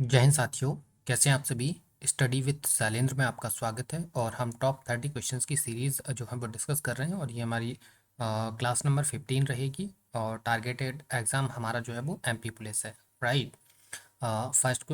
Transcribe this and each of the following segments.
जय हिंद साथियों, कैसे हैं आप सभी। स्टडी विद शैलेंद्र में आपका स्वागत है और हम टॉप 30 क्वेश्चंस की सीरीज़ जो है वो डिस्कस कर रहे हैं और ये हमारी क्लास नंबर 15 रहेगी और टारगेटेड एग्ज़ाम हमारा जो है वो एमपी पुलिस है। राइट। फर्स्ट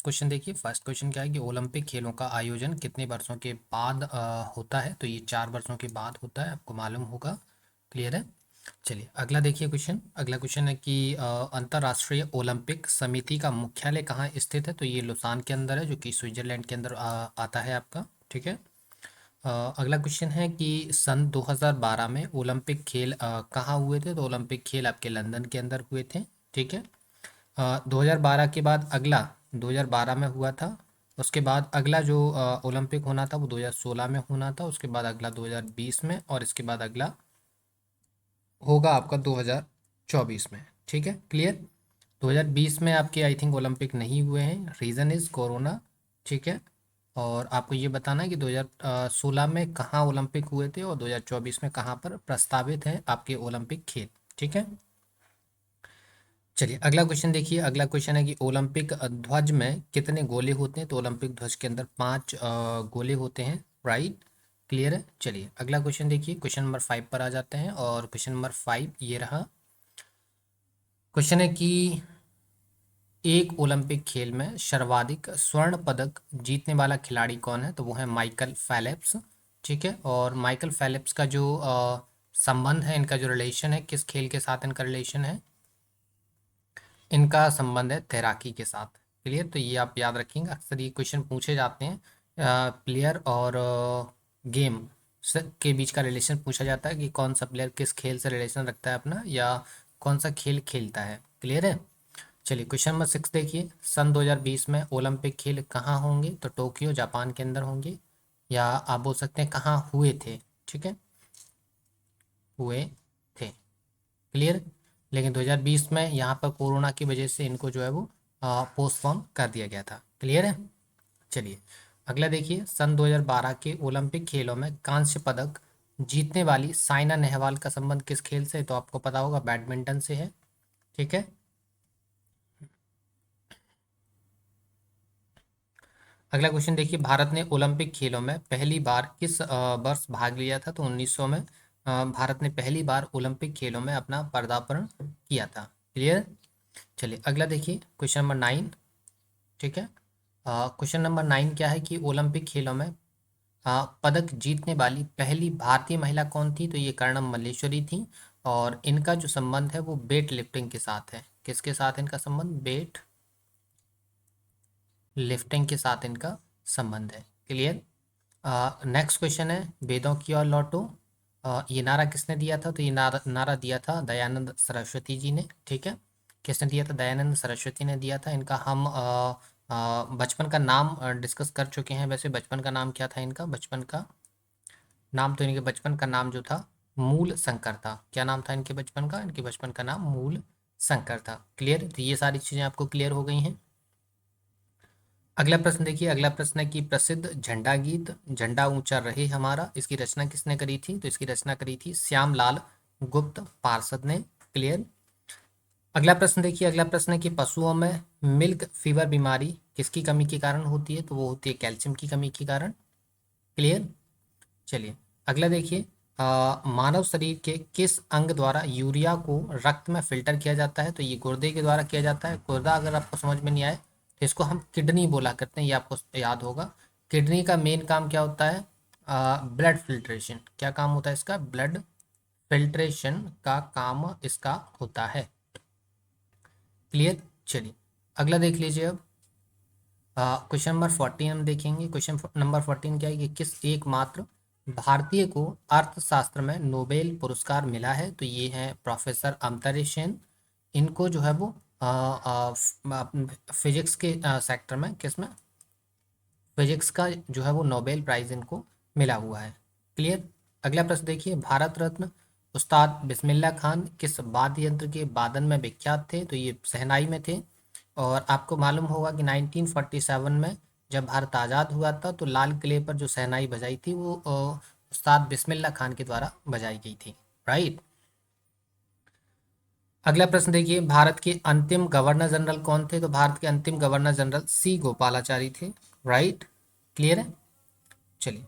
क्वेश्चन देखिए। फर्स्ट क्वेश्चन क्या है कि ओलंपिक खेलों का आयोजन कितने वर्षों के बाद होता है। तो ये 4 वर्षों के बाद होता है, आपको मालूम होगा। क्लियर है। चलिए अगला देखिए क्वेश्चन। अगला क्वेश्चन है कि अंतर्राष्ट्रीय ओलंपिक समिति का मुख्यालय कहाँ स्थित है। तो ये लुसान के अंदर है, जो कि स्विट्जरलैंड के अंदर आता है आपका। ठीक है। अगला क्वेश्चन है कि सन 2012 में ओलंपिक खेल कहाँ हुए थे। तो ओलंपिक खेल आपके लंदन के अंदर हुए थे। ठीक है। 2012 के बाद अगला 2012 में हुआ था। उसके बाद अगला जो ओलंपिक होना था वो 2016 में होना था। उसके बाद अगला 2020 में और इसके बाद अगला होगा आपका 2024 में। ठीक है। क्लियर। 2020 में आपके आई थिंक ओलंपिक नहीं हुए हैं, रीज़न इज़ कोरोना। ठीक है। और आपको ये बताना है कि 2016 में कहाँ ओलंपिक हुए थे और 2024 में कहाँ पर प्रस्तावित हैं आपके ओलंपिक खेल। ठीक है। चलिए अगला क्वेश्चन देखिए। अगला क्वेश्चन है कि ओलंपिक ध्वज में कितने गोले होते हैं। तो ओलंपिक ध्वज के अंदर 5 गोले होते हैं। राइट। क्लियर है। चलिए अगला क्वेश्चन देखिए। क्वेश्चन नंबर 5 पर आ जाते हैं और क्वेश्चन नंबर 5 ये रहा। क्वेश्चन है कि एक ओलंपिक खेल में सर्वाधिक स्वर्ण पदक जीतने वाला खिलाड़ी कौन है। तो वो है माइकल फेलिप्स। ठीक है। और माइकल फेलिप्स का जो संबंध है, इनका जो रिलेशन है, किस खेल के साथ इनका रिलेशन है, इनका संबंध है तैराकी के साथ। क्लियर। तो ये आप याद रखेंगे, अक्सर ये क्वेश्चन पूछे जाते हैं। प्लेयर और गेम के बीच का रिलेशन पूछा जाता है कि कौन सा प्लेयर किस खेल से रिलेशन रखता है अपना, या कौन सा खेल खेलता है। क्लियर है। चलिए क्वेश्चन नंबर 6 देखिए। सन 2020 में ओलंपिक खेल कहाँ होंगे। तो टोक्यो जापान के अंदर होंगे, या आप बोल सकते हैं कहाँ हुए थे। ठीक है। हुए थे। क्लियर। लेकिन 2020 में यहाँ पर कोरोना की वजह से इनको जो है वो पोस्टपोन कर दिया गया था। क्लियर है। चलिए अगला देखिए। सन 2012 के ओलंपिक खेलों में कांस्य पदक जीतने वाली साइना नेहवाल का संबंध किस खेल से है। तो आपको पता होगा बैडमिंटन से है। ठीक है। अगला क्वेश्चन देखिए। भारत ने ओलंपिक खेलों में पहली बार किस वर्ष भाग लिया था। तो 1900 में भारत ने पहली बार ओलंपिक खेलों में अपना पदार्पण किया था। क्लियर। चलिए अगला देखिए। Question number 9। ठीक है। क्वेश्चन नंबर 9 क्या है कि ओलंपिक खेलों में पदक जीतने वाली पहली भारतीय महिला कौन थी। तो ये कर्णम मल्लेश्वरी थी। और इनका जो संबंध है वो वेट लिफ्टिंग के साथ है। किसके साथ इनका संबंध, वेट लिफ्टिंग के साथ इनका संबंध है। क्लियर। नेक्स्ट क्वेश्चन है वेदों की ओर लौटो। ये नारा किसने दिया था। तो ये नारा दिया था दयानंद सरस्वती जी ने। ठीक है। किसने दिया था, दयानंद सरस्वती ने दिया था। इनका हम बचपन का नाम डिस्कस कर चुके हैं। वैसे बचपन का नाम क्या था इनका, बचपन का नाम, तो इनके बचपन का नाम जो था मूल शंकर था। क्या नाम था इनके बचपन का, इनके बचपन का नाम मूल शंकर था। क्लियर। तो ये सारी चीज़ें आपको क्लियर हो गई हैं। अगला प्रश्न देखिए। अगला प्रश्न है कि प्रसिद्ध झंडा गीत झंडा ऊंचा रहे हमारा, इसकी रचना किसने करी थी। तो इसकी रचना करी थी श्यामलाल गुप्त पार्षद ने। क्लियर। अगला प्रश्न देखिए। अगला प्रश्न है कि पशुओं में मिल्क फीवर बीमारी किसकी कमी के कारण होती है। तो वो होती है कैल्शियम की कमी के कारण। क्लियर। चलिए अगला देखिए। मानव शरीर के किस अंग द्वारा यूरिया को रक्त में फिल्टर किया जाता है। तो ये गुर्दे के द्वारा किया जाता है। गुर्दा अगर आपको समझ में नहीं आए तो इसको हम किडनी बोला करते हैं, ये आपको याद होगा। किडनी का मेन काम क्या होता है, ब्लड फिल्ट्रेशन। क्या काम होता है इसका, ब्लड फिल्ट्रेशन का काम इसका होता है। क्लियर। चलिए अगला देख लीजिए अब। क्वेश्चन नंबर 14 हम देखेंगे। क्वेश्चन नंबर 14 क्या है कि किस एकमात्र भारतीय को अर्थशास्त्र में नोबेल पुरस्कार मिला है। तो ये है प्रोफेसर अमर्त्य सेन। इनको जो है वो फिजिक्स के सेक्टर में, किस में, फिजिक्स का जो है वो नोबेल प्राइज इनको मिला हुआ है। क्लियर। अगला प्रश्न देखिए। भारत रत्न उस्ताद बिस्मिल्लाह खान किस वाद्य यंत्र के वादन में विख्यात थे। तो ये शहनाई में थे। और आपको मालूम होगा कि 1947 में जब भारत आज़ाद हुआ था तो लाल किले पर जो शहनाई बजाई थी वो उस्ताद बिस्मिल्लाह खान के द्वारा बजाई गई थी। राइट। अगला प्रश्न देखिए, भारत के अंतिम गवर्नर जनरल कौन थे? तो भारत के अंतिम गवर्नर जनरल सी गोपालाचारी थे। राइट, क्लियर है। चलिए,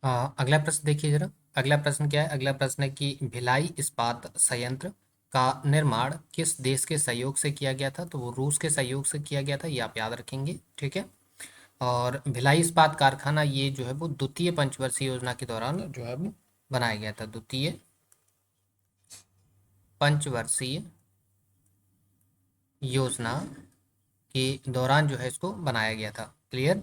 अगला प्रश्न देखिए जरा। अगला प्रश्न क्या है? अगला प्रश्न है कि भिलाई इस्पात संयंत्र का निर्माण किस देश के सहयोग से किया गया था? तो वो रूस के सहयोग से किया गया था, ये आप याद रखेंगे, ठीक है। और भिलाई इस्पात कारखाना ये जो है वो द्वितीय पंचवर्षीय योजना के दौरान जो है वो बनाया गया था। द्वितीय पंचवर्षीय योजना के दौरान जो है इसको बनाया गया था। क्लियर।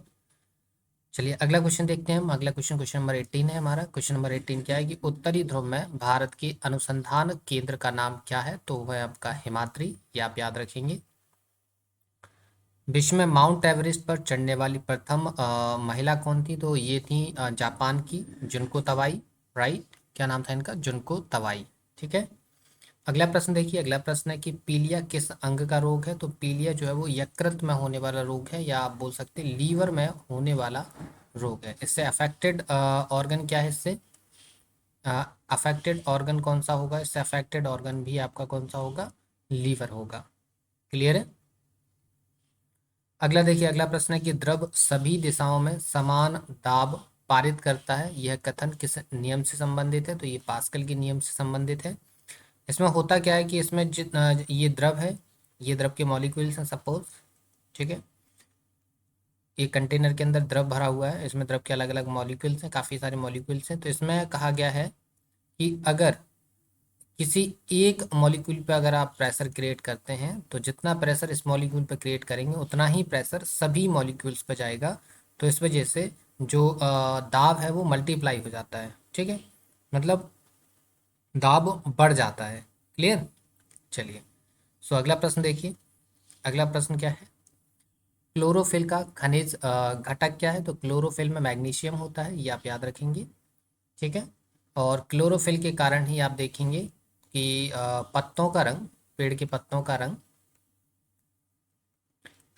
चलिए अगला क्वेश्चन देखते हैं हम। अगला क्वेश्चन, क्वेश्चन नंबर 18 है हमारा। क्वेश्चन नंबर 18 क्या है कि उत्तरी ध्रुव में भारत के अनुसंधान केंद्र का नाम क्या है? तो वह आपका हिमाद्री, ये आप याद रखेंगे। विश्व में माउंट एवरेस्ट पर चढ़ने वाली प्रथम महिला कौन थी? तो ये थी जापान की जुनको तवाई। राइट, क्या नाम था इनका? जुनको तवाई, ठीक है। अगला प्रश्न देखिए। अगला प्रश्न है कि पीलिया किस अंग का रोग है? तो पीलिया जो है वो यकृत में होने वाला रोग है, या आप बोल सकते हैं लीवर में होने वाला रोग है। इससे अफेक्टेड ऑर्गन क्या है? इससे अफेक्टेड ऑर्गन कौन सा होगा? इससे अफेक्टेड ऑर्गन भी आपका कौन सा होगा? लीवर होगा। क्लियर है। अगला देखिए। अगला प्रश्न है कि द्रव सभी दिशाओं में समान दाब पारित करता है, यह कथन किस नियम से संबंधित है? तो ये पास्कल के नियम से संबंधित है। इसमें होता क्या है कि इसमें ये द्रव है, ये द्रव के मॉलिक्यूल्स हैं सपोज, ठीक है। एक कंटेनर के अंदर द्रव भरा हुआ है, इसमें द्रव के अलग अलग मॉलिक्यूल्स हैं, काफ़ी सारे मॉलिक्यूल्स हैं। तो इसमें कहा गया है कि अगर किसी एक मॉलिक्यूल पे अगर आप प्रेशर क्रिएट करते हैं तो जितना प्रेशर इस मॉलिक्यूल पे क्रिएट करेंगे उतना ही प्रेशर सभी मॉलिक्यूल्स पे जाएगा। तो इस वजह से जो दाब है वो मल्टीप्लाई हो जाता है, ठीक है। मतलब दाब बढ़ जाता है। क्लियर। चलिए, सो अगला प्रश्न देखिए। अगला प्रश्न क्या है? क्लोरोफिल का खनिज घटक क्या है? तो क्लोरोफिल में मैग्नीशियम होता है, ये आप याद रखेंगे, ठीक है। और क्लोरोफिल के कारण ही आप देखेंगे कि पत्तों का रंग, पेड़ के पत्तों का रंग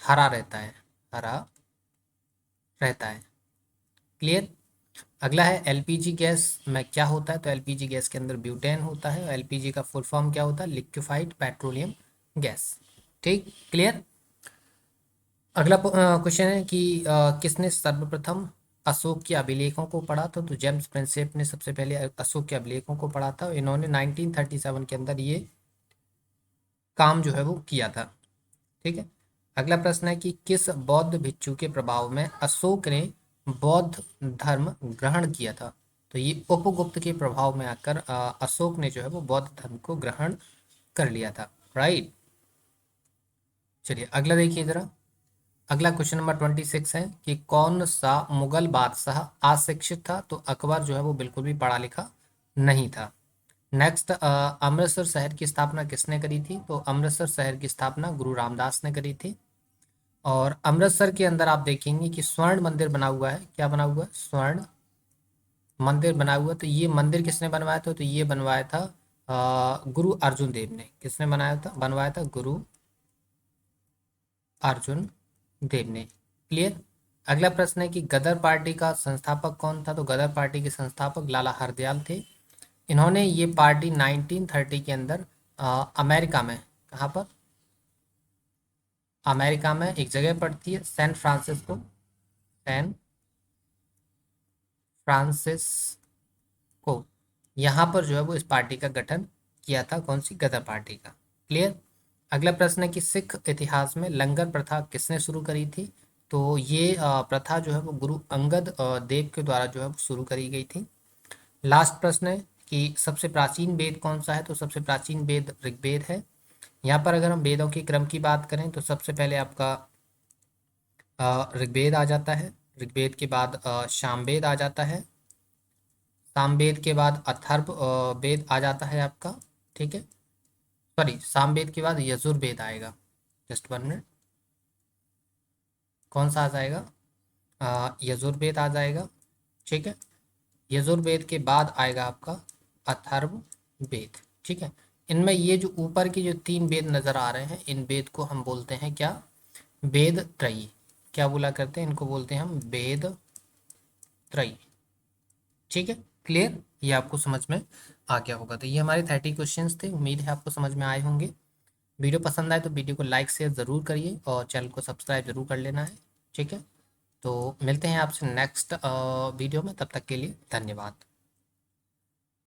हरा रहता है, हरा रहता है। क्लियर। अगला है एलपीजी गैस में क्या होता है? तो एलपीजी गैस के अंदर ब्यूटेन होता है। एलपीजी का फुल फॉर्म क्या होता है? Liquefied petroleum gas. ठीक, क्लियर। अगला क्वेश्चन है कि किसने सर्वप्रथम अशोक के अभिलेखों को पढ़ा था? तो जेम्स प्रिंसेप ने सबसे पहले अशोक के अभिलेखों को पढ़ा था। इन्होंने 1937 के अंदर ये काम जो है वो किया था, ठीक है। अगला प्रश्न है कि किस बौद्ध भिक्षु के प्रभाव में अशोक ने बौद्ध धर्म ग्रहण किया था? तो ये उपगुप्त के प्रभाव में आकर अशोक ने जो है वो बौद्ध धर्म को ग्रहण कर लिया था। राइट। चलिए अगला देखिए जरा। अगला क्वेश्चन नंबर 26 है कि कौन सा मुगल बादशाह अशिक्षित था? तो अकबर जो है वो बिल्कुल भी पढ़ा लिखा नहीं था। नेक्स्ट, अमृतसर शहर की स्थापना किसने करी थी? तो अमृतसर शहर की स्थापना गुरु रामदास ने करी थी। और अमृतसर के अंदर आप देखेंगे कि स्वर्ण मंदिर बना हुआ है। क्या बना हुआ है? स्वर्ण मंदिर बना हुआ है। तो ये मंदिर किसने बनवाया था? तो ये बनवाया था गुरु अर्जुन देव ने। किसने बनाया था, बनवाया था? गुरु अर्जुन देव ने। क्लियर। अगला प्रश्न है कि गदर पार्टी का संस्थापक कौन था? तो गदर पार्टी के संस्थापक लाला हरदयाल थे। इन्होंने ये पार्टी 1930 के अंदर अमेरिका में, कहाँ पर? अमेरिका में एक जगह पड़ती है सैन फ्रांसिस्को, सैन फ्रांसिस्को, यहाँ पर जो है वो इस पार्टी का गठन किया था। कौन सी? गदर पार्टी का। क्लियर। अगला प्रश्न है कि सिख इतिहास में लंगर प्रथा किसने शुरू करी थी? तो ये प्रथा जो है वो गुरु अंगद देव के द्वारा जो है वो शुरू करी गई थी। लास्ट प्रश्न है कि सबसे प्राचीन वेद कौन सा है? तो सबसे प्राचीन वेद ऋग्वेद है। यहाँ पर अगर हम वेदों के क्रम की बात करें तो सबसे पहले आपका ऋग्वेद आ जाता है। ऋग्वेद के बाद सामवेद आ जाता है। सामवेद के बाद अथर्व वेद आ जाता है आपका, ठीक है। सॉरी, सामवेद के बाद यजुर्वेद आएगा। Just 1 minute. कौन सा आ जाएगा? यजुर्वेद आ जाएगा, ठीक है। यजुर्वेद के बाद आएगा आपका अथर्ववेद, ठीक है। इनमें ये जो ऊपर की जो 3 वेद नजर आ रहे हैं, इन वेद को हम बोलते हैं क्या? वेद त्रयी। क्या बोला करते हैं? इनको बोलते हैं हम वेद त्रयी, ठीक है। क्लियर। ये आपको समझ में आ गया होगा। तो ये हमारे 30 क्वेश्चंस थे, उम्मीद है आपको समझ में आए होंगे। वीडियो पसंद आए तो वीडियो को लाइक शेयर ज़रूर करिए और चैनल को सब्सक्राइब ज़रूर कर लेना है। ठीक है, तो मिलते हैं आपसे नेक्स्ट वीडियो में, तब तक के लिए धन्यवाद।